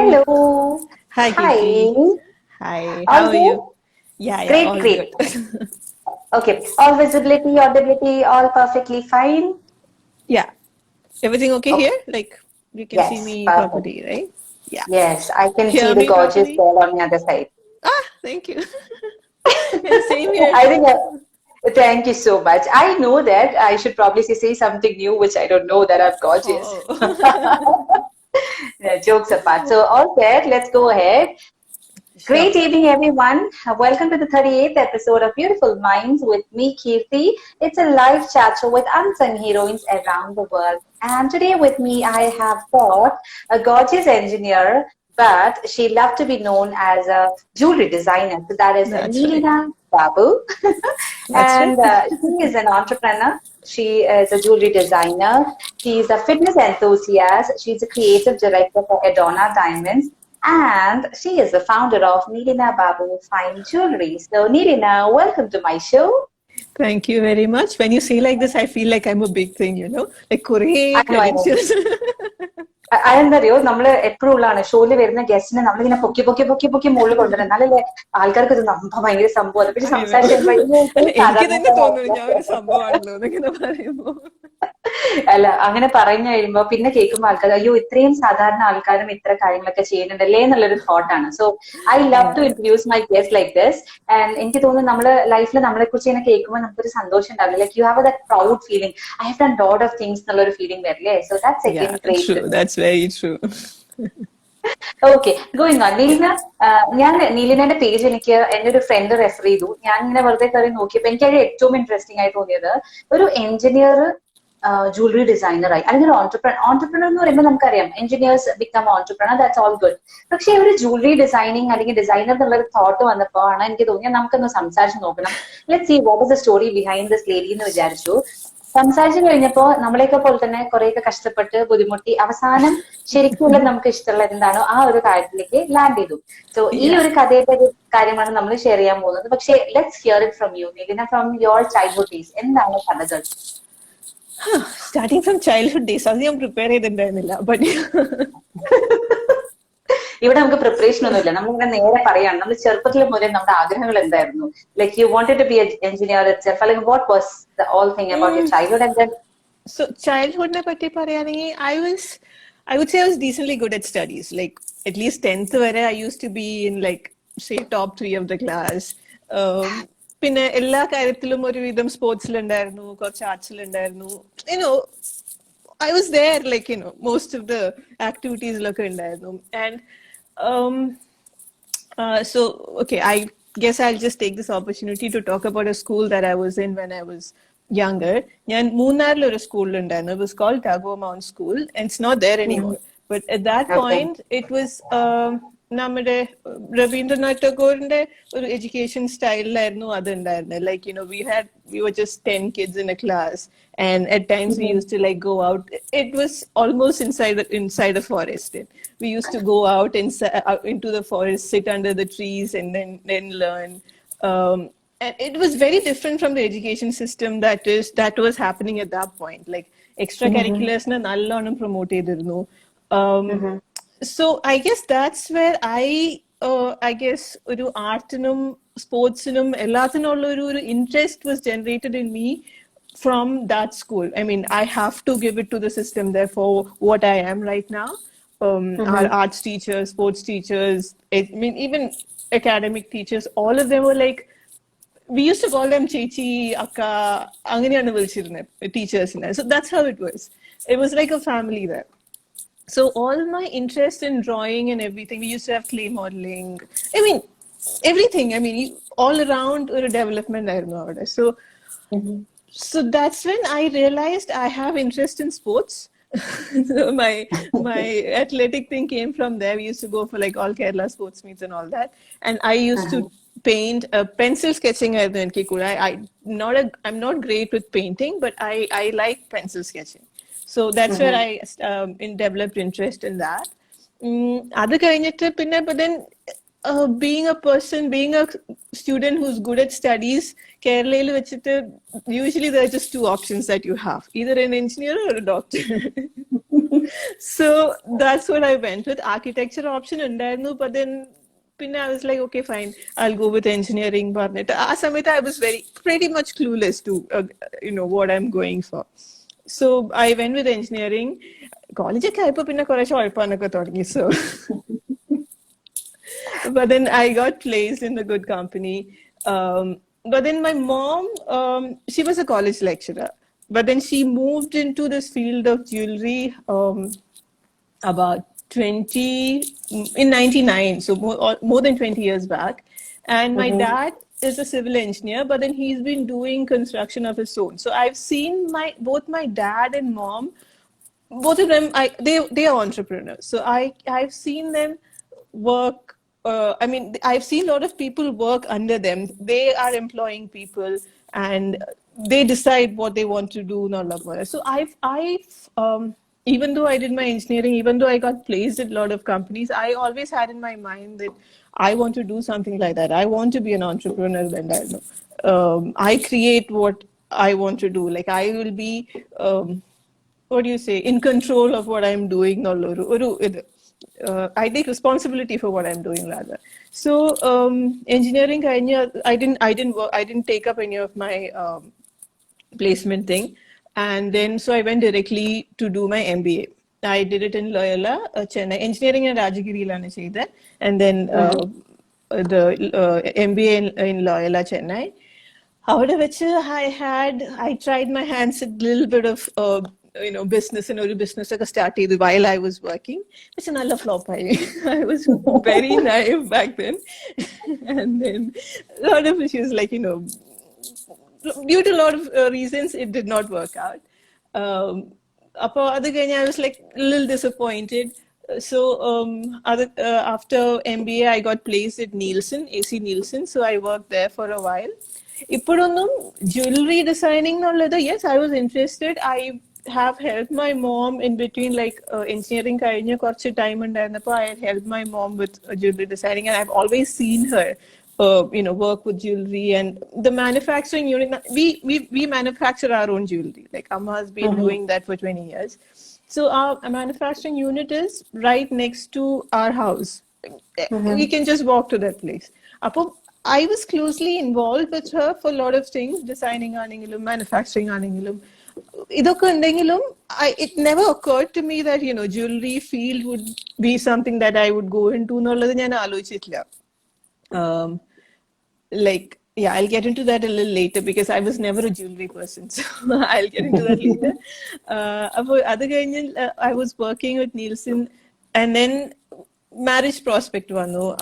Hello. Hi, Kirthi. Hi. Hi, how All are you? good? Yeah, Great, all great. good. Okay. All visibility, audibility, all perfectly fine? Yeah, everything okay here? Okay. Like, you can see Yes, me perfect. properly, right? Yeah. Yes, I can see Hear the me gorgeous properly? girl on the other side. Thank you. Yeah, same here. I think, thank you so much. I know that I should probably say something new, which I don't know that I'm gorgeous. Oh, Yeah, jokes apart. So, all set, let's go ahead. sure. Great evening, everyone. Welcome to the 38th episode of Beautiful Minds with me, Kirthi. It's a live chat show with unsung heroines around the world. And today with me, I have got a gorgeous engineer, but she loved to be known as a jewelry designer. So that is That's right. Nileena Babu. That's right. And she is an entrepreneur. She is a jewelry designer. She is a fitness enthusiast. She's a creative director for Adona Diamonds. And she is the founder of Nileena Babu Fine Jewelry. So, Nileena, welcome to my show. Thank you very much. When you say like this, I feel like I'm a big thing, like I Korea know, I know. credentials. അതെന്തറിയോ നമ്മള് എപ്പോഴും ഉള്ളതാണ് ഷോയില് വരുന്ന ഗസ്റ്റിനെ നമ്മളിങ്ങനെ പൊക്കി പൊക്കി പൊക്കി പൊക്കി മുകളിൽ കൊണ്ടുവരാം എന്നാലല്ലേ ആൾക്കാർക്ക് ഇത് ഭയങ്കര സംഭവം പിന്നെ I know. സംസാരിച്ച് കഴിയുമ്പോൾ അല്ല എനിക്ക് തന്നെ തോന്നുന്നു ഞാൻ ഒരു സാധാരണ സംഭവമാണല്ലോ എന്നിങ്ങനെ പറയുമ്പോ. അല്ല അങ്ങനെ പറഞ്ഞു കഴിയുമ്പോ പിന്നെ കേൾക്കുമ്പോൾ ആൾക്കാർ അയ്യോ ഇത്രയും സാധാരണ ആൾക്കാരും ഇത്ര കാര്യങ്ങളൊക്കെ ചെയ്യുന്നുണ്ടല്ലേ എന്നുള്ളൊരു തോട്ടാണ് so I love to introduce my guest like this and എനിക്ക് തോന്നുന്നു നമ്മള് ലൈഫിൽ നമ്മളെ കുറിച്ച് ഇങ്ങനെ കേൾക്കുമ്പോൾ നമുക്കൊരു സന്തോഷം ഉണ്ടാവില്ല like you have that proud feeling I have done lot of things എന്നുള്ള ഒരു ഫീലിംഗ് വരില്ലേ so that's Yeah, again great. true. That's very true. Okay going on Neelina ഞാൻ നീലിനയുടെ പേജ് എനിക്ക് എന്റെ ഒരു ഫ്രണ്ട് റെഫർ ചെയ്തു ഞാൻ ഇങ്ങനെ വെറുതെ കയറി നോക്കിയപ്പോ എനിക്ക് അതിൽ ഏറ്റവും ഇൻട്രസ്റ്റിംഗ് ആയി തോന്നിയത് ഒരു എഞ്ചിനീയർ ജുവലറി ഡിസൈനറായി അല്ലെങ്കിൽ ഒരു ഓൺടർപ്രണർ എന്ന് പറയുമ്പോൾ നമുക്കറിയാം engineers become entrepreneur that's all good പക്ഷെ ഒരു ജുവലറി ഡിസൈനിങ് അല്ലെങ്കിൽ ഡിസൈനർ എന്നുള്ള ഒരു തോട്ട് വന്നപ്പോ ആണ് എനിക്ക് തോന്നിയത് നമുക്കൊന്ന് സംസാരിച്ച് നോക്കണം let's see what is the story behind this lady എന്ന് വിചാരിച്ചു സംസാരിച്ചു കഴിഞ്ഞപ്പോ നമ്മളെയൊക്കെ പോലെ തന്നെ കുറെയൊക്കെ കഷ്ടപ്പെട്ട് ബുദ്ധിമുട്ടി അവസാനം ശരിക്കുള്ള നമുക്ക് ഇഷ്ടമുള്ള എന്താണോ ആ ഒരു കാര്യത്തിലേക്ക് ലാൻഡ് ചെയ്തു സോ ഈ Yeah. ഒരു കഥയുടെ ഒരു കാര്യമാണ് നമ്മൾ ഷെയർ ചെയ്യാൻ പോകുന്നത് പക്ഷേ let's hear it from you Nithina from your childhood days എന്താണ് കഥകൾ Starting from childhood days, അത് ഞാൻ പ്രിപ്പയർ ചെയ്തിട്ടുണ്ടായിരുന്നില്ല ബട്ട് ഇവിടെ നമുക്ക് പ്രിപ്പറേഷൻ ഒന്നുമില്ല നമ്മളിങ്ങനെ നേരെ പറയാണ് നമ്മൾ ചെറുപ്പത്തിൽ മുതലേ നമ്മുടെ ആഗ്രഹങ്ങൾ എന്തായിരുന്നു like you wanted to be engineer itself അല്ലെങ്കിൽ what was the all thing about your childhood and then so ചൈൽഡ്ഹുഡിനെ പറ്റി പറയുകയാണെങ്കിൽ I would say I was decently good at studies. Like at least 10th വരെ I used to be in like say top 3 of the class. പിന്നെ എല്ലാ കാര്യത്തിലും ഒരുവിധം സ്പോർട്സിലുണ്ടായിരുന്നു കുറച്ച് ആർട്സിലുണ്ടായിരുന്നു you know I was there, like, most of the activities look ഉണ്ടായിരുന്നു. And so, okay, I guess I'll just take this opportunity to talk about a school that I was in when I was younger. ഞാൻ മൂന്നാറിൽ ഒരു സ്കൂളിൽ ഉണ്ടായിരുന്നു. It was called Tagore Mount School, and it's not there anymore. But at that okay point, it was നമ്മുടെ രവീന്ദ്രനാഥ് ടാഗോറിന്റെ ഒരു education സ്റ്റൈലിലായിരുന്നു അത് ഉണ്ടായിരുന്നത് like we were just 10 kids in a class and at times we used to like go out. It was almost inside a forest. We used to go out into the forest, sit under the trees and then learn. And it was very different from the education system that was happening at that point. Like extracurriculars na nallonam promote ചെയ്തിരുന്നു. So I guess that's where I guess ഒരു ആർട്ടിനും സ്പോർട്സിനും എല്ലാത്തിനുള്ള ഒരു interest was generated in me from that school. I mean, I have to give it to the system therefore what I am right now. Our arts teachers, sports teachers, I mean even academic teachers, all of them were like, we used to call them chechi, akka, അങ്ങനെയാണ് വിളിച്ചിരുന്നത് ടീച്ചേഴ്സിനെ. So that's how it was. It was like a family there. So all my interest in drawing and everything, we used to have clay modeling. I mean, everything. I mean, all around a development I know about it. So that's when I realized I have interest in sports. So my athletic thing came from there. We used to go for like all Kerala sports meets and all that. And I used to paint pencil sketching. I'm not great with painting, but I like pencil sketching. So that's where I developed interest in that. അത് കഴിഞ്ഞിട്ട് പിന്നെ but then being a person, being a student who's good at studies, Kerala usually there are just two options that you have, either an engineer or a doctor. So that's what I went with. Architecture option ഉണ്ടായിരുന്നു, but then I was like, okay, fine, I'll go with engineering. But I was pretty much clueless to what I'm going for. So I went with engineering. College ഒക്കെ ആയപ്പോൾ പിന്നെ കുറേശ്ശെ ഉഴപ്പാനൊക്കെ തുടങ്ങി. So but then I got placed in a good company. But then my mom, she was a college lecturer, but then she moved into this field of jewelry about 20 in 99, so more than 20 years back. And my dad is a civil engineer, but then he's been doing construction of his own. So I've seen both my dad and mom, both of them, they are entrepreneurs. So I've seen them work. I mean, I've seen a lot of people work under them. They are employing people, and they decide what they want to do. So I've even though I did my engineering, even though I got placed at a lot of companies, I always had in my mind that I want to do something like that. I want to be an entrepreneur. And I create what I want to do. Like I will be. What do you say, in control of what I'm doing. I take responsibility for what I'm doing rather. So engineering, I didn't take up any of my placement thing, and then so I went directly to do my MBA. I did it in Loyola, Chennai. Engineering in Rajagiri-lana cheythe, and then the MBA in Loyola, Chennai. However, I tried my hands at a little bit of business and business started while I was working. It's another flop. I was very naive back then. And then a lot of issues, like, due to a lot of reasons, it did not work out. I was like a little disappointed. So after MBA, I got placed at Nielsen, AC Nielsen. So I worked there for a while. Ippadonnum jewelry designing nallathu, yes, I was interested. I have helped my mom in between, like engineering കഴിഞ്ഞ കുറച്ച് time ഉണ്ടായിരുന്നപ്പോൾ I had helped my mom with jewelry designing, and I've always seen her work with jewelry. And the manufacturing unit, we manufacture our own jewelry. Like Amma has been doing that for 20 years. So our manufacturing unit is right next to our house. We can just walk to that place. I was closely involved with her for a lot of things, designing aanengilum, manufacturing aanengilum. It never occurred to me that jewelry field would be something that I would go into. Like, yeah, I'll get into that a little later because I was never a jewelry person. So I'll get into that later. I was working with Nielsen, and then marriage prospect vanu.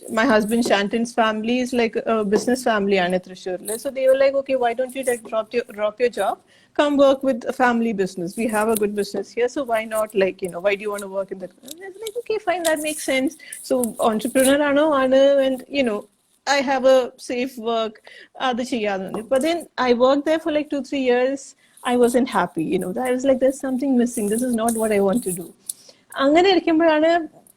My husband Shanton's family is like a business family, so they were like, okay, why don't you drop your job, come work with a family business. We have a good business here, so why not, like, why do you want to work in that? And I was like, okay, fine, that makes sense. So entrepreneur and I have a safe work. But then I worked there for like 2-3 years. I wasn't happy. I was like, there's something missing. This is not what I want to do.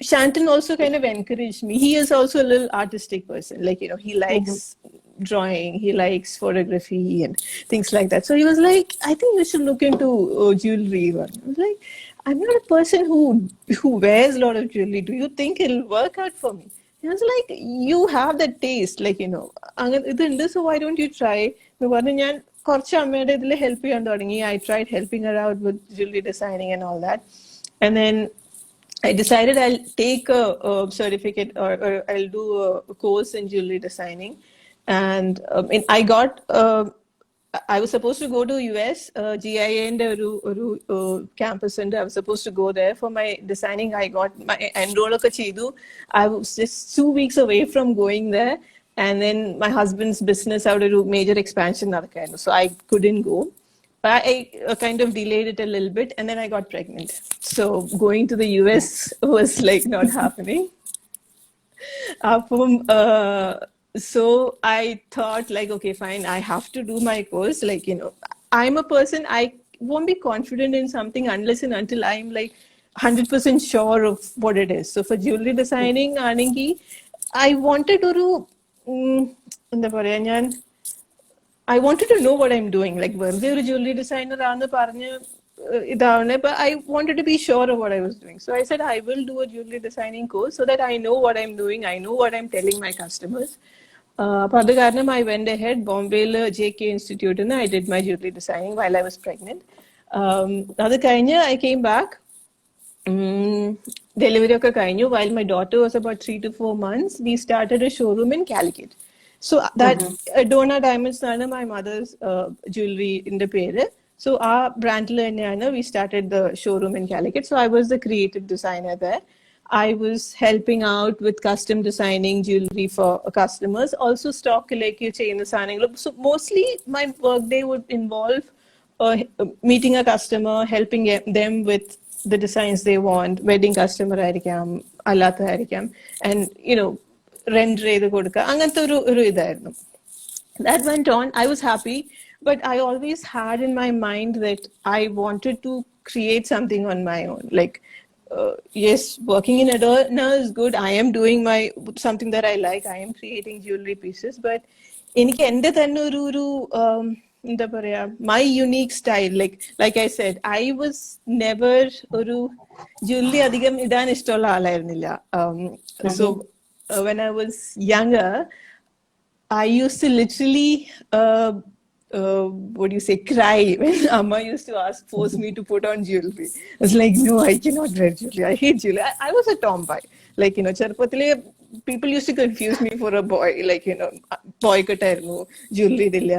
Shanton also kind of encouraged me. He is also a little artistic person. Like, he likes drawing, he likes photography and things like that. So he was like, I think you should look into jewelry. I was like, I'm not a person who wears a lot of jewelry. Do you think it'll work out for me? He was like, you have that taste. Like, so why don't you try? I tried helping her out with jewelry designing and all that. And then I decided I'll take a certificate or I'll do a course in jewelry designing. And I got, I was supposed to go to US, GIA and campus, and I was supposed to go there for my designing. I got my enroll. I was just 2 weeks away from going there. And then my husband's business out of major expansion, so I couldn't go. But I kind of delayed it a little bit, and then I got pregnant. So going to the US was like not happening. So I thought, like, okay, fine, I have to do my course. Like, I'm a person, I won't be confident in something unless and until I'm like 100% sure of what it is. So for jewelry designing, I wanted to എന്താ പറയാ ഞാൻ I wanted to know what I'm doing. Like, വെറുതെ ഒരു jewelry designer ആണെന്ന് പറഞ്ഞ് ഇതാണ്, but I wanted to be sure of what I was doing. So I said, I will do a jewelry designing course so that I know what I'm doing. I know what I'm telling my customers. അപ്പോൾ അത് കാരണം I went ahead, ബോംബെയിൽ JK Institute, and I did my jewelry designing while I was pregnant. അത് കഴിഞ്ഞ് I came back. Delivery ഒക്കെ കഴിഞ്ഞു. While my daughter was about 3 to 4 months, we started a showroom in Calicut. So that Donna Diamonds ആണ് my mother's jewelry in the പേര്. So our brand തന്നെയാണ് we started the showroom in Calicut. So I was the creative designer there. I was helping out with custom designing jewelry for customers. Also stock ചെയ്യുന്ന സാധനങ്ങൾ. So mostly my work day would involve meeting a customer, helping them with the designs they want. Wedding customer ആയിരിക്കാം, അല്ലാത്തതായിരിക്കാം, and render ചെയ്ത് കൊടുക്കുക, അങ്ങനത്തെ ഒരു ഇതായിരുന്നു. That went on. I was happy, but I always had in my mind that I wanted to create something on my own. Like, yes, working in Adorna is good. I am doing something that I like. I am creating jewelry pieces, but എനിക്ക് എൻ്റെ തന്നെ ഒരു എന്താ പറയാ, my unique style. Like I said, I was never ഒരു jewelry അധികം ഇടാൻ ഇഷ്ടമുള്ള ആളായിരുന്നില്ല. So when I was younger, I used to literally what do you say, cry when Amma used to force me to put on jewelry. I was like, no, I cannot wear jewelry. I hate jewelry. I was a tomboy. Like, ചെറുപ്പത്തിലെ people used to confuse me for a boy. Like, boy കട്ടായിരുന്നു, jewelry ഇടില്ല,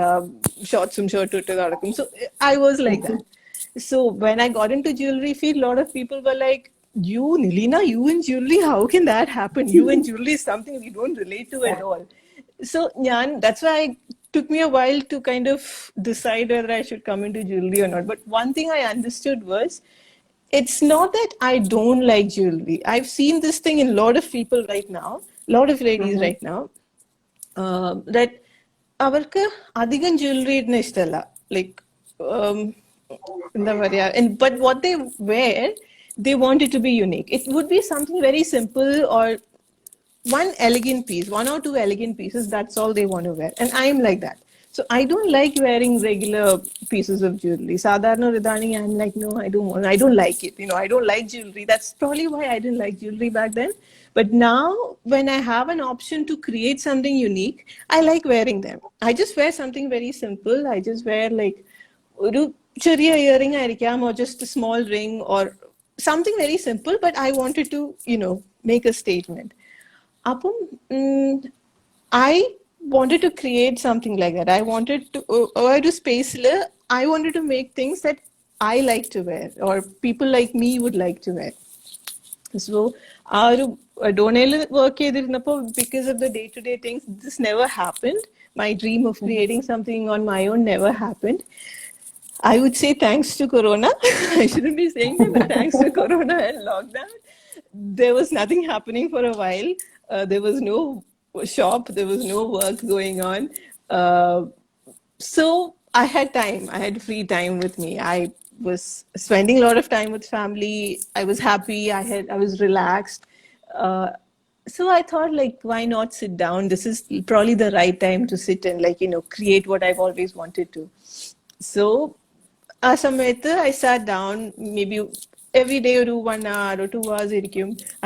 shortsum shirt ഇട്ട് നടക്കും. So I was like that. So when I got into jewelry field, a lot of people were like, you, Nileena, you in jewelry? How can that happen? You in jewelry is something we don't relate to at all. So that's why it took me a while to kind of decide whether I should come into jewelry or not. But one thing I understood was, it's not that I don't like jewelry. I've seen this thing in a lot of people right now, a lot of ladies right now, that അവർക്ക് അധികം jewelry ഇടുന്ന ഇഷ്ടമല്ല. Like, എന്താ പറയാ, but what they wear, they want it to be unique. It would be something very simple, or one elegant piece, 1 or 2 elegant pieces, that's all they want to wear. And I'm like that. So I don't like wearing regular pieces of jewelry. Sadharana Ridani, I'm like, no, I don't like it. I don't like jewelry. That's probably why I didn't like jewelry back then. But now, when I have an option to create something unique, I like wearing them. I just wear something very simple. I just wear like ഒരു ചെറിയ earring ആയിരിക്കാം, or just a small ring, or something very simple, but I wanted to, make a statement. Apum, I wanted to create something like that. I wanted to, I wanted to make things that I like to wear, or people like me would like to wear. So, Donale work ചെയ്തിരുന്നപ്പോൾ, because of the day-to-day things, this never happened. My dream of creating something on my own never happened. I would say thanks to Corona. I shouldn't be saying that, but thanks to Corona and lockdown, there was nothing happening for a while. There was no shop, there was no work going on. So I had time. I had free time with me. I was spending a lot of time with family. I was happy. I was relaxed. So I thought, like, why not sit down? This is probably the right time to sit and, like, create what I've always wanted to. So I sat down, maybe every day or 1 hour or 2 hours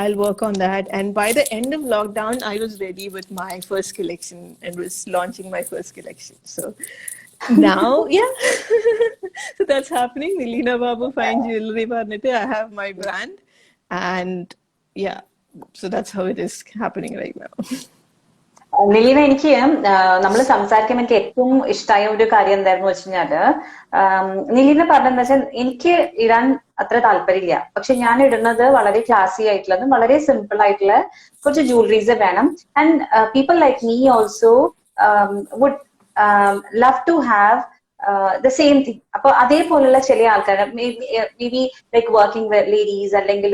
I'll work on that. And by the end of lockdown, I was ready with my first collection and was launching my first collection. So now, yeah, so that's happening. Nileena Babu Fine Jewelry പറഞ്ഞിട്ട് I have my brand, and yeah, so that's how it is happening right now. Nileena, എനിക്ക് നമ്മൾ സംസാരിക്കുമ്പോൾ എനിക്ക് ഏറ്റവും ഇഷ്ടമായ ഒരു കാര്യം എന്തായിരുന്നു വെച്ചുകഴിഞ്ഞാല്, നിലീന പറഞ്ഞെന്ന് വെച്ചാൽ എനിക്ക് ഇടാൻ അത്ര താല്പര്യമില്ല, പക്ഷെ ഞാൻ ഇടുന്നത് വളരെ ക്ലാസി ആയിട്ടുള്ളതും വളരെ സിമ്പിൾ ആയിട്ടുള്ള കുറച്ച് ജുവലറീസ് വേണം. And people like me also would love to have the same thing. അപ്പൊ അതേപോലുള്ള ചില ആൾക്കാർ, maybe like working ladies, അല്ലെങ്കിൽ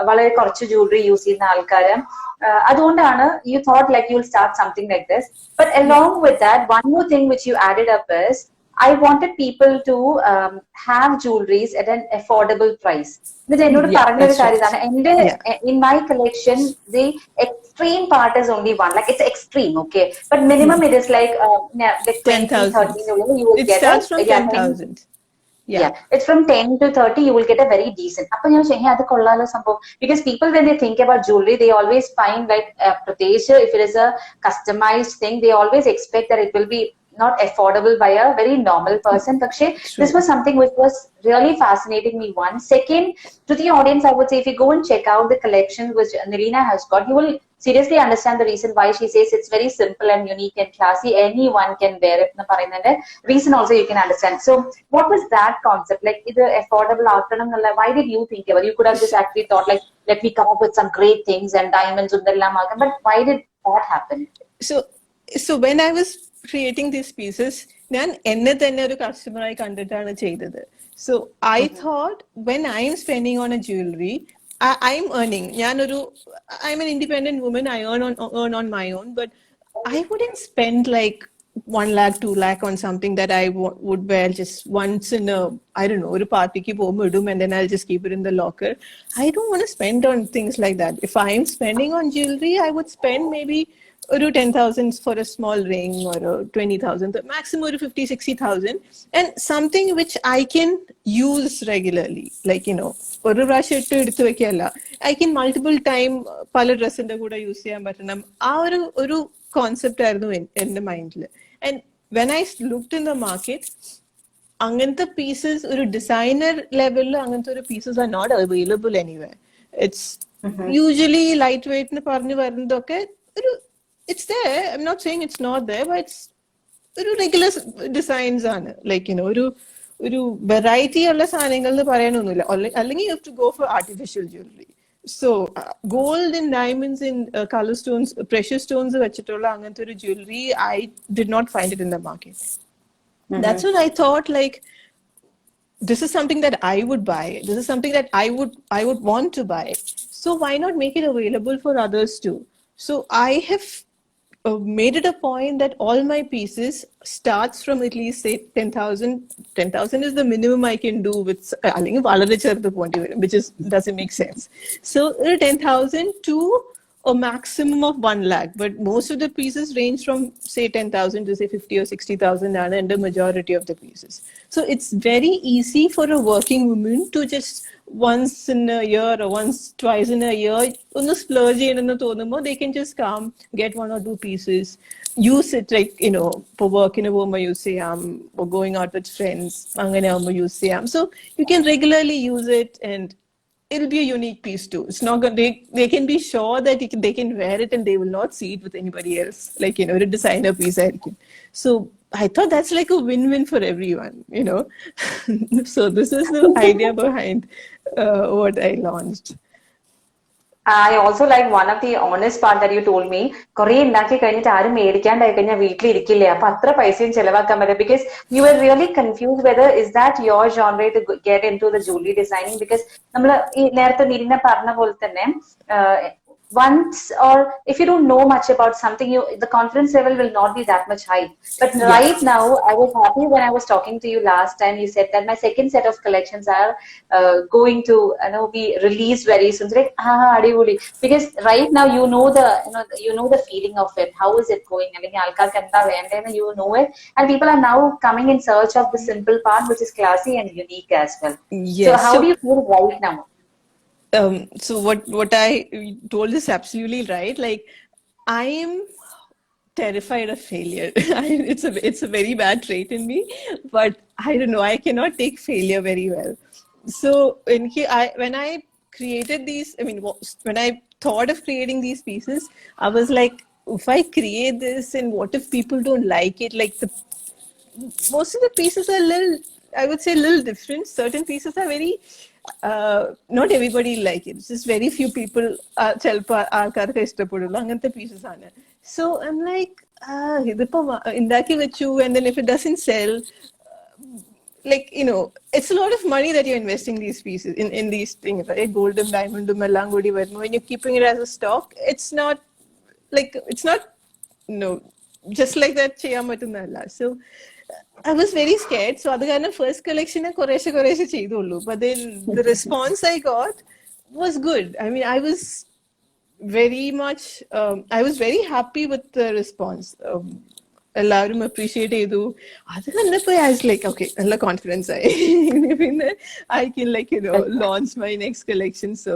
വളരെ കുറച്ച് ജ്വല്ലറി യൂസ് ചെയ്യുന്ന ആൾക്കാര്, അതുകൊണ്ടാണ് you thought like you'll start something like this. But along with that, one more thing which you added up is, I wanted people to have jewelries at an affordable price. എന്നിട്ട് എന്നോട് Yeah, പറഞ്ഞൊരു that's കാര്യം right. ഇതാണ്, എന്റെ Yeah. in my collection the extreme part is only one, like it's extreme, okay, but minimum it is like like 20 10,000. 30 you will It get it, starts from yeah, 20, 10,000. Yeah. yeah, it's from 10 to 30 you will get a very decent. അപ്പൊ ഞാൻ ചോദിച്ചു അത് കൊള്ളാലോ സംഭവം, because people when they think about jewelry they always find like പ്രത്യേകിച്ച് if it is a customized thing they always expect that it will be not affordable by a very normal person. പക്ഷേ this True. was something which was really fascinating me. One second, to the audience I would say, if you go and check out the collection which Nileena has got, you will seriously understand the reason why she says it's very simple and unique and classy, anyone can wear it എന്ന് പറയുന്നതിന്റെ reason also you can understand. So what was that concept, like ഇത് affordable ആക്കണം എന്നുള്ള, why did you think about, you could have just actually thought like let me come up with some great things and diamonds undellam ആക്കാം, but why did that happen? So when I was creating these pieces, ഞാൻ എന്നെ തന്നെ ഒരു കസ്റ്റമറായി കണ്ടിട്ടാണ് ചെയ്തത്. So I thought when I'm spending on a jewelry, I'm earning. I'm an independent woman. I earn on my own, but I wouldn't spend like 1 lakh, 2 lakh on something that I would wear just once in a, I don't know, ഒരു പാർട്ടിക്ക് പോകുമ്പോൾ ഇടും and then I'll just keep it in the locker. I don't want to spend on things like that. If I'm spending on jewelry, I would spend maybe or 10,000 for a small ring, or 20,000, maximum or 50, 60,000, and something which I can use regularly. Like, or I can multiple time pala dress in the kuda use cheyan pattanam. Oru concept ആയിരുന്നു എൻ്റെ മൈൻഡിൽ. And when I looked in the market, അങ്ങനത്തെ pieces ഒരു designer level അങ്ങനത്തെ ഒരു pieces are not available anywhere. It's usually lightweight എന്ന് പറഞ്ഞു വരുന്നതൊക്കെ ഒരു, it's there. I'm not saying it's not there, but it's ഒരു regular designs ആണ്. Like, ഒരു variety ഉള്ള സാധനങ്ങൾ എന്ന് പറയാനൊന്നുമില്ല. അല്ലെങ്കിൽ you have to go for artificial jewelry. So gold and diamonds and color stones, precious stones വെച്ചിട്ടുള്ള അങ്ങനത്തെ ഒരു jewelry, I did not find it in the market. That's what I thought, like, this is something that I would buy. This is something that I would want to buy. So why not make it available for others too? So I have made it a point that all my pieces starts from at least say 10,000. 10,000 is the minimum I can do with, which is doesn't make sense. So 10,000 to a maximum of 1 lakh, but most of the pieces range from say 10,000 to say 50 or 60,000 and the majority of the pieces. So it's very easy for a working woman to just once in a year or once twice in a year ഒന്ന് splurge ചെയ്യണമെന്ന് തോന്നുമ്പോൾ they can just come, get 1 or 2 pieces, use it, like, for worക്കിന് പോകുമ്പോൾ use ചെയ്യാം, or going out with friends അങ്ങനെ ആവുമ്പോൾ use ചെയ്യാം. So you can regularly use it and it'll be a unique piece too. It's not going. They can be sure that they can wear it and they will not see it with anybody else. Like, a designer piece. So I thought that's like a win-win for everyone. So this is the idea behind what I launched. I also like one of the honest part that you told me. കുറേ ഉണ്ടാക്കി കഴിഞ്ഞിട്ട് ആരും മേടിക്കാണ്ടായി കഴിഞ്ഞാൽ വീട്ടിലിരിക്കില്ലേ, അപ്പൊ അത്ര പൈസയും ചെലവാക്കാൻ പറ്റും. Because you were really confused whether is that your genre to get into the jewelry designing. Because നമ്മൾ ഈ നേരത്തെ നിലിന പറഞ്ഞ പോലെ തന്നെ once, or if you don't know much about something, the confidence level will not be that much high. But right now, I was happy when I was talking to you last time. You said that my second set of collections are going to be released very soon. So like, adivuli. Because right now you know the feeling of it. How is it going? I mean, you know it, and people are now coming in search of the simple part, which is classy and unique as well. Yes. So how do you feel right now? So what I told is absolutely right. Like, I am terrified of failure. It's a very bad trait in me, but I don't know, I cannot take failure very well. So when I created these, when I thought of creating these pieces, I was like, if I create this and what if people don't like it? Like, most of the pieces are I would say a little different. Certain pieces are very not everybody like it. It's just very few people ആൾക്കാർക്ക് ഇഷ്ടപ്പെടുള്ളൂ അങ്ങനത്തെ pieces ആണ്. So I'm like, ഇതിപ്പോ ഉണ്ടാക്കി വെച്ചു, and then if it doesn't sell, like, it's a lot of money that you're investing these pieces in these things, right? Gold and diamond എല്ലാം കൂടി വരുന്നു, when you're keeping it as a stock, it's not just like that ചെയ്യാൻ പറ്റുന്നതല്ല. So I was very scared. So, the first collection, but then the response I got was good. I mean, I was very happy with the response. എല്ലാവരും appreciate ചെയ്തു. അത് കണ്ടപ്പോൾ I was like, okay, നല്ല confidence ആയി. പിന്നെ I can launch my next collection. So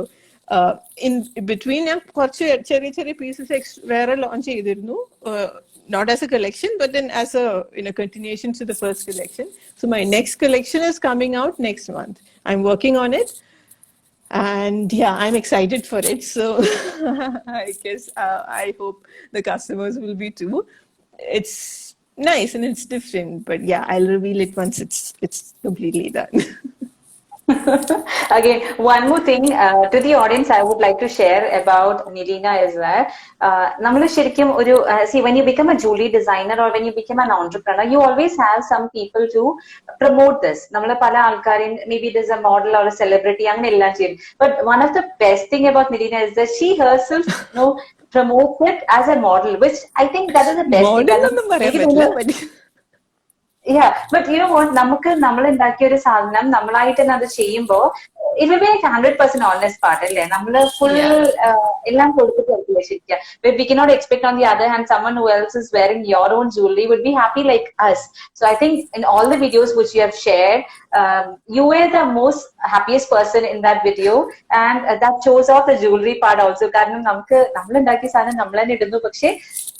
in between ഞാൻ കുറച്ച് ചെറിയ ചെറിയ പീസസ് വേറെ ലോഞ്ച് ചെയ്തിരുന്നു. Not as a collection, but then as a continuation to the first collection. So my next collection is coming out next month. I'm working on it. And yeah, I'm excited for it. So I guess I hope the customers will be too. It's nice and it's different, but yeah, I'll reveal it once it's completely done. Again, one more thing to the audience I would like to share about Nileena is that നമ്മൾ ശരിക്കും ഒരു see when you become a jewelry designer or when you become an entrepreneur, you always have some people to promote this. നമ്മൾ പല ആൾക്കാരും maybe it is a model or a celebrity അങ്ങനെ എല്ലാം ചെയ്യും. But one of the best thing about Nileena is that she herself promotes it as a model, which I think that is the best thing. Model ഒന്നും പറയാൻ പറ്റില്ല. Yeah, but you know what, നമ്മൾ ഉണ്ടാക്കിയ ഒരു സാധനം നമ്മളായിട്ട് തന്നെ അത് ചെയ്യുമ്പോ it will be like 100% honest part അല്ലേ, നമ്മള് full എല്ലാം കൊടുത്തിട്ടായിരിക്കും ശരിക്കും. But we cannot expect on the other hand someone who else is wearing your own jewelry would be happy like us. So I think in all the videos which you have shared, you were the most happiest person in that video, and that shows off the jewelry part also. കാരണം നമ്മൾ ഉണ്ടാക്കിയ സാധനം നമ്മൾ തന്നെ ഇടുന്നു, പക്ഷേ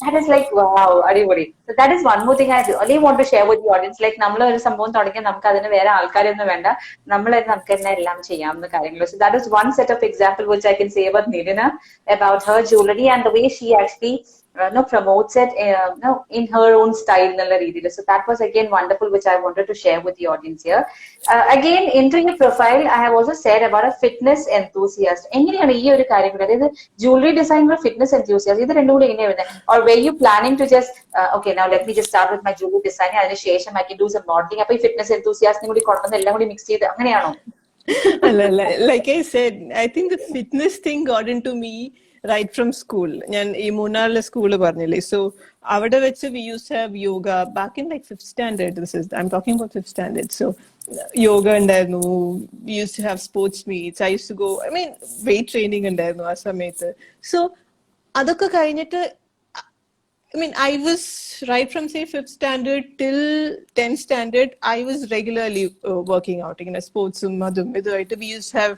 that is like wow, അടിപൊളി. So that is one more thing I really want to share with the audience. Like നമ്മൾ ഒരു സംഭവം തുടങ്ങിയാൽ നമുക്ക് അതിന് വേറെ ആൾക്കാരൊന്നും വേണ്ട, നമ്മൾ നമുക്ക് തന്നെ എല്ലാം ചെയ്യാവുന്ന കാര്യങ്ങൾ. So that is one set of example which I can say about Nileena, about her jewelry and the way she actually promotes it in her own style. So that was again wonderful, which I wanted to share with the audience here. Again, into your profile, I have also said about a fitness enthusiast. എങ്ങനെയാണ് ഈ ഒരു കാര്യം, അതായത് jewelry designer, fitness enthusiast, ഇത് രണ്ടും കൂടി എങ്ങനെയാണ് വരുന്നത്? Or were you planning to just okay, now let me just start with my jewelry design, അതിനുശേഷം I can do some modeling, അപ്പൊ ഈ fitness enthusiast കൂടി കൊണ്ടുവന്ന് എല്ലാം കൂടി മിക്സ് ചെയ്ത് അങ്ങനെയാണോ? Like I said, I think the fitness thing got into me right from school. ഞാൻ ഈ മൂന്നാറിലെ സ്കൂള് പറഞ്ഞില്ലേ, so അവിടെ വെച്ച് we used to have yoga back in like 5th standard. I'm talking about 5th standard. So yoga ഉണ്ടായിരുന്നു, we used to have sports meets. I used to go, I mean weight training ഉണ്ടായിരുന്നു ആ സമയത്ത്. So അതൊക്കെ കഴിഞ്ഞിട്ട് I mean, I was right from say 5th standard till 10th standard, I was regularly working out in a sports. We used to have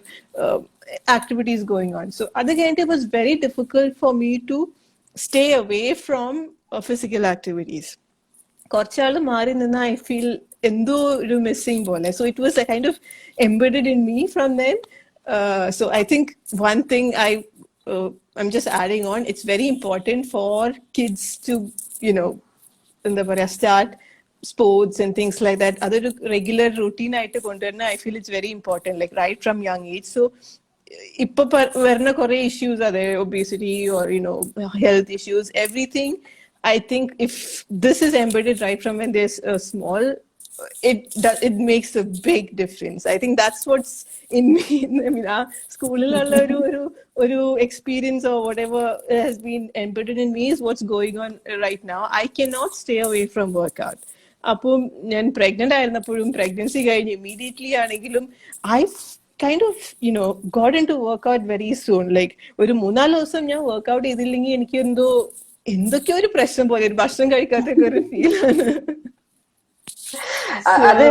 activities going on. So again, it was very difficult for me to stay away from physical activities. കുറച്ചാൾ മാറി നിന്ന് I feel എന്തോ ഒരു missing പോലെ. So it was a kind of embedded in me from then. So I think one thing I'm just adding on, it's very important for kids to, start sports and things like that. Other regular routine ആയിട്ട് കൊണ്ടുവരുന്ന I feel it's very important, like right from young age. So ഇപ്പൊ വരുന്ന കുറെ issues are obesity or health issues, everything. I think if this is embedded right from when there's a small, it makes a big difference. I think that's what's in me. I mean, schoolilalla oru experience or whatever has been embedded in me is what's going on right now. I cannot stay away from workout. Appo njan pregnant aayirunapporum pregnancy കഴിഞ്ഞ് immediately ആണെങ്കിലും I kind of got into workout very soon. Like ഒരു 3-4 ദിവസം ഞാൻ workout ചെയ്തില്ലെങ്കിൽ എനിക്ക് എന്തൊക്കെയോ ഒരു പ്രശ്നം പോലെ, ഒരു ഭക്ഷണം കഴിക്കാത്തൊക്കെ ഒരു ഫീലാണ്. അത്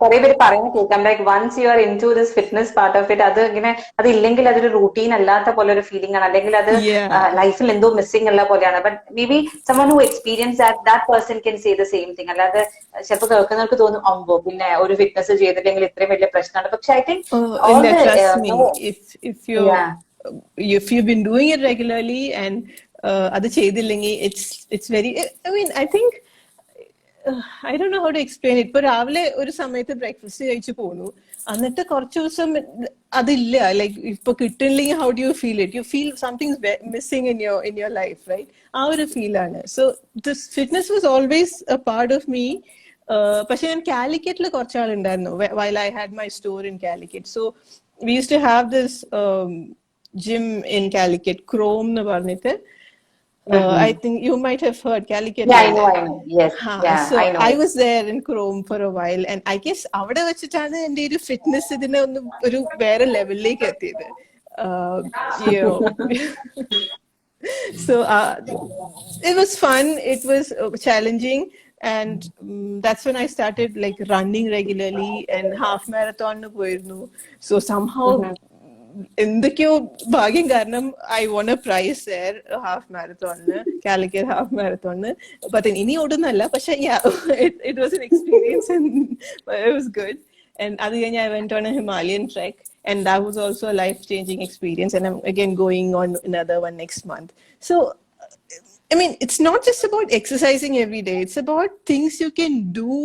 കുറെ പേര് പറയുന്ന കേൾക്കാം, like once you are into this fitness part of it, അത് ഇങ്ങനെ അതില്ലെങ്കിൽ അതൊരു റൂട്ടീൻ അല്ലാത്ത പോലെ ഒരു ഫീലിംഗ് ആണ്, അല്ലെങ്കിൽ അത് ലൈഫിൽ എന്തോ മിസ്സിംഗ് ഉള്ള പോലെയാണ്. But may be someone who experience that person can say the same thing. അല്ലാതെ ചിലപ്പോൾ കേൾക്കുന്നവർക്ക് തോന്നും അമ്പോ പിന്നെ ഒരു ഫിറ്റ്നസ് ചെയ്തില്ലെങ്കിൽ ഇത്രയും വലിയ പ്രശ്നമാണ്. പക്ഷെ I think if you've been doing it regularly and അത് ചെയ്തില്ലെങ്കിൽ it's very, I mean, I think I don't know how to explain it. ഇപ്പൊ രാവിലെ ഒരു സമയത്ത് ബ്രേക്ക്ഫാസ്റ്റ് കഴിച്ചു പോന്നു, എന്നിട്ട് കുറച്ച് ദിവസം അതില്ല, ലൈക്ക് ഇപ്പൊ കിട്ടില്ലെങ്കിൽ how do you feel it? You feel something's missing in your life, right? ആ ഒരു ഫീലാണ്. So this fitness was always a part of me. പക്ഷെ ഞാൻ കാലിക്കറ്റിൽ കുറച്ചാളുണ്ടായിരുന്നു while I had my store in Calicut. So we used to have this gym in Calicut, Chrome എന്ന് പറഞ്ഞിട്ട്. Mm-hmm. I think you might have heard Calicut Yeah, Linde. I know. Yes, yeah, So I know. I was there in Chrome for a while, and I guess അവിടെ വെച്ചിട്ടാണ് എൻ്റെ ഒരു fitness ഇതിനെ ഒന്ന് ഒരു വേറെ ലെവലിലേക്ക് എത്തിയത്. You know, so it was fun. It was challenging, and that's when I started like running regularly and half marathon പോയിരുന്നു. So somehow Mm-hmm. എന്തൊക്കെയോ ഭാഗ്യം കാരണം I won a prize there, half marathon, Calicut half marathon. But ഇനി ഓടുന്നല്ല, പക്ഷെ yeah, it was an experience and it was good. And other than I went on a Himalayan trek, and that was also a life-changing experience. And I'm again going on another one next month. So, I mean, it's not just about exercising every day. It's about things you can do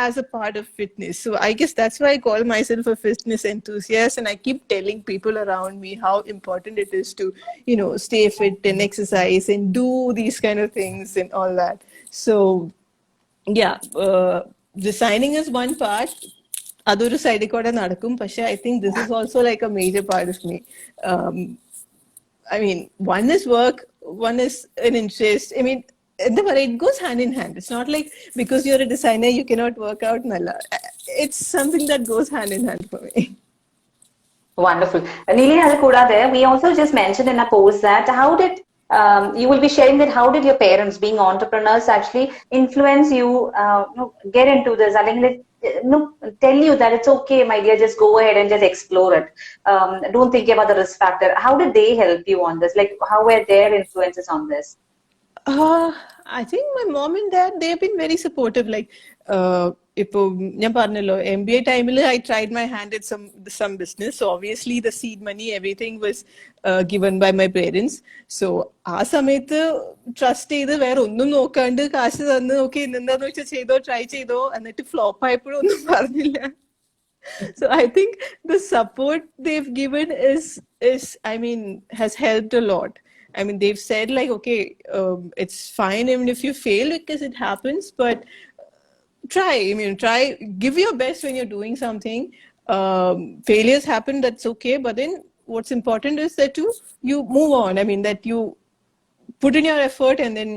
as a part of fitness. So I guess that's why I call myself a fitness enthusiast. And I keep telling people around me how important it is to, you know, stay fit and exercise and do these kind of things and all that. So, yeah, designing is one part. അതൊരു സൈഡിൽ കൂടെ നടക്കും, പക്ഷെ I think this is also like a major part of me. I mean, one is work, one is an interest. I mean, it goes hand in hand. It's not like because you're a designer you cannot work out. It's something that goes hand in hand for me. Wonderful. Nileena, അത് കൂടാതെ we also just mentioned in a post that how did you will be sharing that how did your parents, being entrepreneurs, actually influence you, get into this? അല്ലെങ്കിൽ tell you that it's okay, my dear, just go ahead and just explore it. Don't think about the risk factor. How did they help you on this? Like, how were their influences on this? I think my mom and dad, they've been very supportive. Like, ഇപ്പോൾ ഞാൻ പറഞ്ഞല്ലോ MBA ടൈമിൽ I tried my hand at some business. So obviously the seed money, everything was given by my parents. So ആ സമയത്ത് trust ചെയ്ത് വേറെ ഒന്നും നോക്കാണ്ട് കാശ് തന്ന് നോക്കി എന്താന്ന് വെച്ചാൽ ചെയ്തോ ട്രൈ ചെയ്തോ എന്നിട്ട് ഫ്ലോപ്പ് ആയപ്പോഴും ഒന്നും പറഞ്ഞില്ല. So I think the support they've given is I mean has helped a lot. I mean, they've said like, okay, it's fine even if you fail because it happens, but try. I mean, try, give your best when you're doing something. Failures happen, that's okay. But then what's important is that you move on. I mean, that you put in your effort and then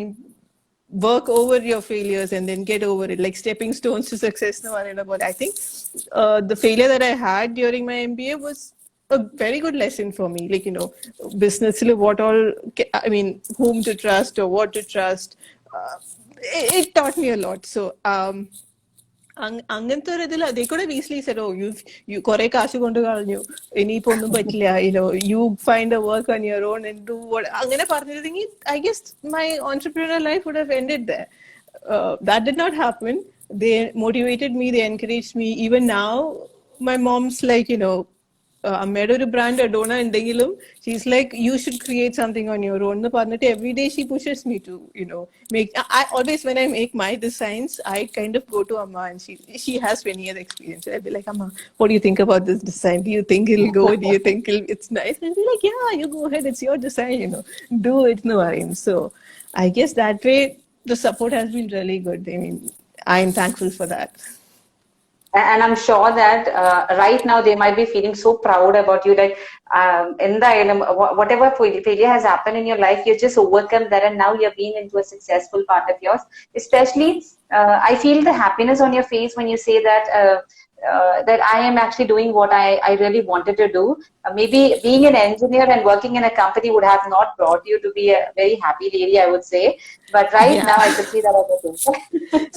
work over your failures and then get over it, like stepping stones to success. But I think the failure that I had during my MBA was a very good lesson for me. Like, you know, business, what all, I mean, whom to trust or what to trust. It taught me a lot. So, അങ്ങനത്തെ ഒരു ഇതിൽ they could have easily said, oh, you കുറെ കാശ് കൊണ്ട് കളഞ്ഞു, ഇനിയിപ്പോ ഒന്നും പറ്റില്ല, you find a work on your own and do what, അങ്ങനെ പറഞ്ഞിരുന്നെങ്കിൽ I guess my entrepreneurial life would have ended there. That did not happen. They motivated me, they encouraged me. Even now my mom's like, അമ്മയുടെ ഒരു brand Adona ഉണ്ടെങ്കിലും she's like you should create something on your own എന്ന് പറഞ്ഞിട്ട് every day she pushes me to make. I always, when I make my designs, I kind of go to Amma and she has 20 years experience. I'll be like, Amma, what do you think about this design? Do you think it'll go? Do you think it's nice? And I'll be like, yeah, you go ahead, it's your design, do it. No worries. So I guess that way the support has been really good. I mean, I'm thankful for that. And I'm sure that right now they might be feeling so proud about you, like whatever failure has happened in your life, you just overcome that and now you're being into a successful part of yours. Especially I feel the happiness on your face when you say that that I am actually doing what I really wanted to do. Maybe being an engineer and working in a company would have not brought you to be a very happy lady, I would say. But right now I could see that other thing.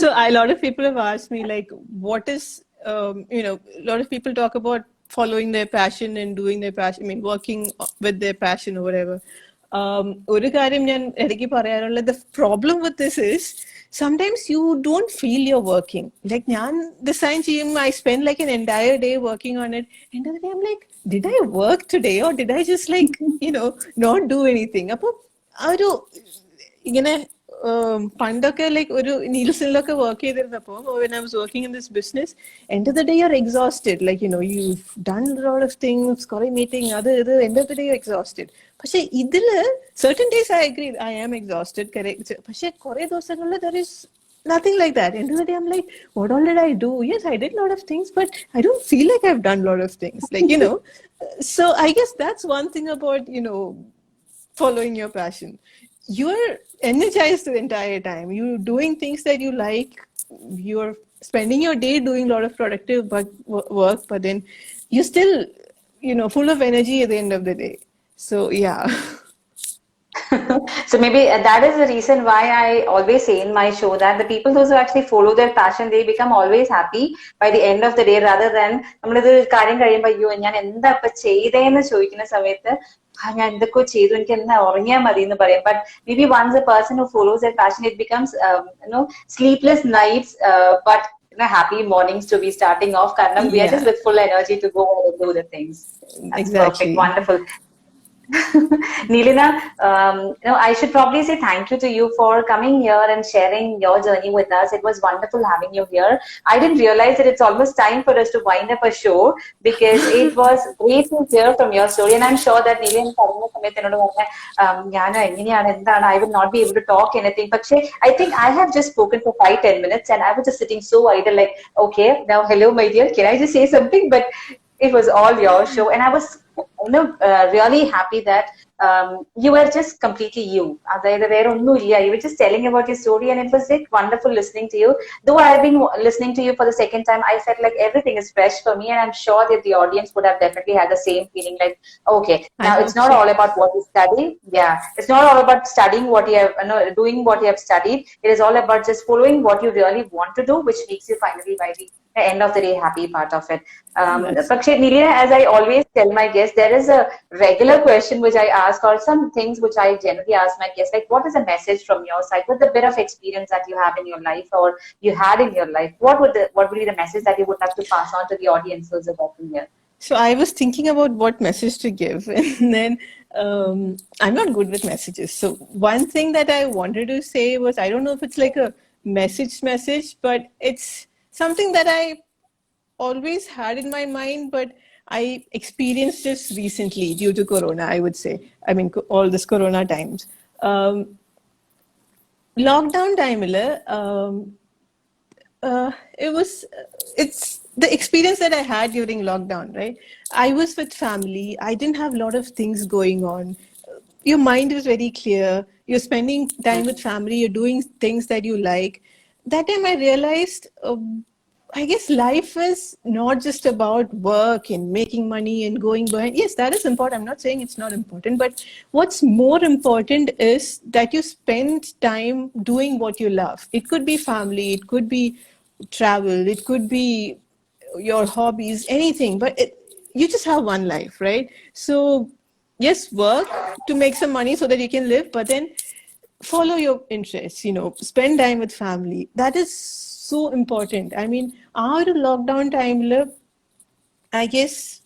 So a lot of people have asked me, like, what is, a lot of people talk about following their passion and doing their passion, I mean, working with their passion or whatever. ഒരു കാര്യം ഞാൻ ഇടയ്ക്ക് പറയാറുള്ളത്, the problem with this is sometimes you don't feel you're working. Like, ഞാൻ design ചെയ്യും, I spend like an entire day working on it. And then I'm like, did I work today or did I just like, not do anything? അപ്പോൾ ആ ഒരു ഇങ്ങനെ പണ്ടൊക്കെ like ഒരു നീൽസിലൊക്കെ work ചെയ്തിരുന്നപ്പോൾ when I was working in this business, end of the day you're exhausted, like you've done a lot of things, കുറെ meeting അത് end of the day you're exhausted. പക്ഷെ ഇതില് certain days I agree I am exhausted, correct, പക്ഷെ കുറെ ദിവസങ്ങളിൽ there is nothing like that. End of the day I'm like, what all did I do? Yes, I did a lot of things, but I don't feel like I've done a lot of things, like so I guess that's one thing about following your passion. you're energized the entire time. You're doing things that you like. You're spending your day doing a lot of productive work, but then you're still, full of energy at the end of the day. So yeah. So maybe that is the reason why I always say in my show that the people those who actually follow their passion, they become always happy by the end of the day rather than നമ്മളിത് കാര്യം കഴിയുമ്പോൾ അയ്യോ ഞാൻ എന്താ ഇപ്പൊ ചെയ്തേന്ന് ചോദിക്കുന്ന സമയത്ത് ഞാൻ എന്തൊക്കെ ചെയ്തു എനിക്ക് എന്നാ ഉറങ്ങിയാൽ മതി എന്ന് പറയും. But maybe once a person who follows their passion, it becomes sleepless nights, but happy mornings to be starting off. Karnam, we are just with full energy to go and do the things. That's Exactly. perfect, wonderful. Nileena, I should probably say thank you to you for coming here and sharing your journey with us. It was wonderful having you here. I didn't realize that it's almost time for us to wind up a show because it was great to hear from your story. And I'm sure that Nileena I would not be able to talk anything. But I think I have just spoken for 5-10 minutes and I was just sitting so idle like, okay, now hello, my dear, can I just say something? But it was all your show, and I was really happy that you were just completely you. You were just telling about your story, and it was like wonderful listening to you. Though I've been listening to you for the second time, I felt like everything is fresh for me, and I'm sure that the audience would have definitely had the same feeling. Like, okay, now it's not all about what you study. Yeah, it's not all about studying what you have, doing what you have studied. It is all about just following what you really want to do, which makes you finally by the end of the day happy part of it. But Nileena, as I always tell my guests, there is a regular question which I ask, or some things which I generally ask my guests, like what is a message from your side with the bit of experience that you have in your life or you had in your life? What would be the message that you would like to pass on to the audience who's watching here? So I was thinking about what message to give, and then I'm not good with messages. So one thing that I wanted to say was, I don't know if it's like a message, but it's something that I always had in my mind, but I experienced just recently due to Corona, I would say. I mean, all this Corona times. Lockdown time, it's the experience that I had during lockdown, right? I was with family. I didn't have a lot of things going on. Your mind is very clear. You're spending time with family. You're doing things that you like. That time I realized, I guess life is not just about work and making money and going behind. Yes, that is important. I'm not saying it's not important, but what's more important is that you spend time doing what you love. It could be family, it could be travel, it could be your hobbies, anything, but you just have one life, right? So yes, work to make some money so that you can live, but then follow your interests, spend time with family. That is so important. I mean, our lockdown time, I guess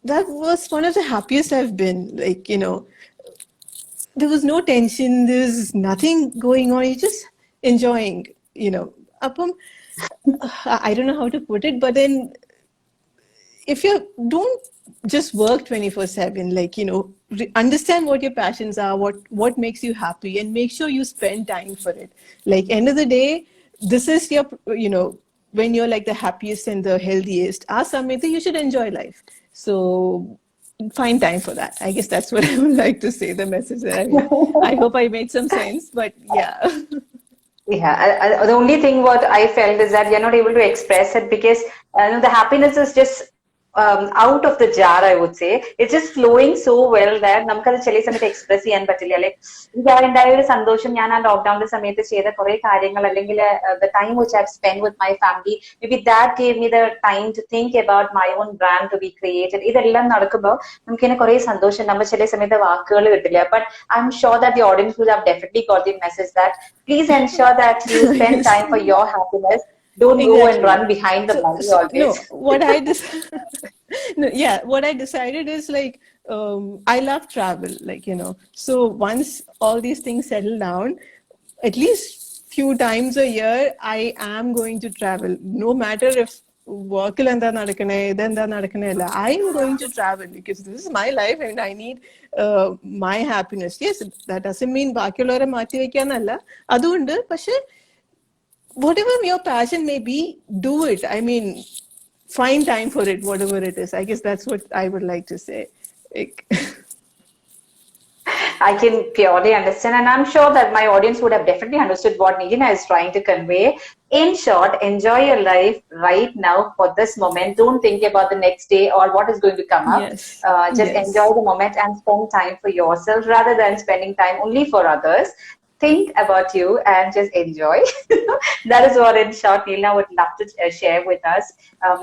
that was one of the happiest I've been. Like, there was no tension, there's nothing going on. You're just enjoying, I don't know how to put it, but then if you don't just work 24/7, like, understand what your passions are, what makes you happy, and make sure you spend time for it. Like, end of the day, this is your, when you're like the happiest and the healthiest, Samita, you should enjoy life. So find time for that. I guess that's what I would like to say, the message that I hope I made some sense, but yeah. Yeah, the only thing what I felt is that you're not able to express it because the happiness is just out of the jar, I would say. It's just flowing so well that നമുക്കത് ചില സമയത്ത് express ചെയ്യാൻ പറ്റില്ല. Like എനിക്കുണ്ടായ ഒരു സന്തോഷം ഞാൻ ആ ലോക്ക്ഡൌണിന്റെ സമയത്ത് ചെയ്ത കുറെ കാര്യങ്ങൾ അല്ലെങ്കിൽ the time which I've spent with my family, maybe that gave me the time to think about my own brand to be created. ഇതെല്ലാം നടക്കുമ്പോൾ നമുക്ക് ഇങ്ങനെ കുറെ സന്തോഷം നമ്മൾ ചില സമയത്ത് വാക്കുകൾ കിട്ടില്ല. But I'm sure that the audience will have definitely got the message that please ensure that you spend time for your happiness. Don't go and run behind the money always. No, what I decided is like, I love travel, like, so once all these things settle down, at least few times a year, I am going to travel. No matter if work I am going to travel because this is my life and I need my happiness. Yes, that doesn't mean ബാക്കിയുള്ളവരെ മാറ്റി വെക്കാനല്ല, അതുകൊണ്ട്. പക്ഷെ whatever your passion may be, do it. I mean, find time for it, whatever it is. I guess that's what I would like to say. Like, I can purely understand, and I'm sure that my audience would have definitely understood what Nileena is trying to convey. In short, enjoy your life right now for this moment. Don't think about the next day or what is going to come up. Yes, Just enjoy yes. the moment and spend time for yourself rather than spending time only for others. Think about you and just enjoy. That is what, in short, Neelina would love to share with us.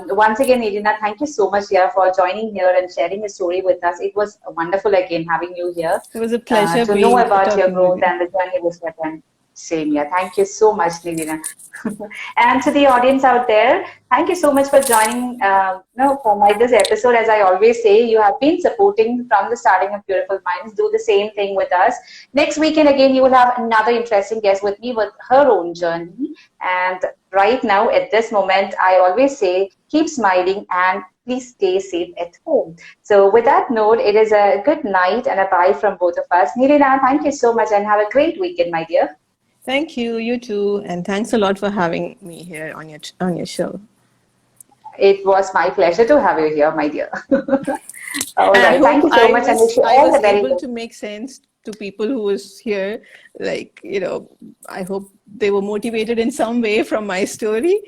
Once again, Neelina, thank you so much here for joining here and sharing your story with us. It was wonderful again having you here It was a pleasure to know being about your talking with growth you. and the journey with Japan. Same here. Thank you so much, Neelina. And to the audience out there, thank you so much for joining for my this episode. As I always say, you have been supporting from the starting of Beautiful Minds. Do the same thing with us. Next weekend, again, you will have another interesting guest with me with her own journey. And right now, at this moment, I always say, keep smiling and please stay safe at home. So with that note, it is a good night and a bye from both of us. Nilina, thank you so much and have a great weekend, my dear. Thank you, you too, and thanks a lot for having me here on your show. It was my pleasure to have you here, my dear. All And I right. hope Thank you so much and wish you I all was the very able best. to make sense to people who was here. Like, I hope they were motivated in some way from my story.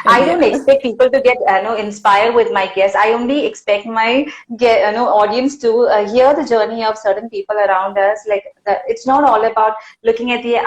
And I don't yeah, expect people to get inspired with my guests. I only expect my audience to hear the journey of certain people around us. Like it's not all about looking at the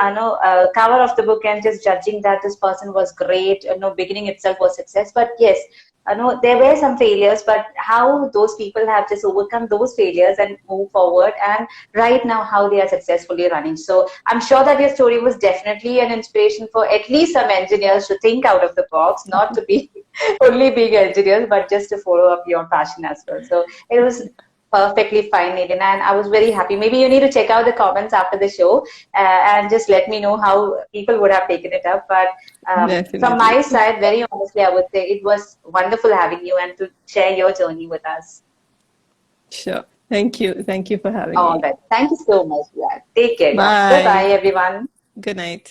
cover of the book and just judging that this person was great. Beginning itself was success. But yes, I know there were some failures, but how those people have just overcome those failures and move forward, and right now how they are successfully running. So I'm sure that your story was definitely an inspiration for at least some engineers to think out of the box, not to be only being engineers, but just to follow up your passion as well. So it was perfectly fine, Nidina, and I was very happy. Maybe you need to check out the comments after the show and just let me know how people would have taken it up. But from definitely. my side, very honestly, I would say it was wonderful having you and to share your journey with us. Sure. Thank you. Thank you for having All me. right. Thank you so much. Yeah. Take care. Yeah. Bye bye, Bye. everyone. Good night.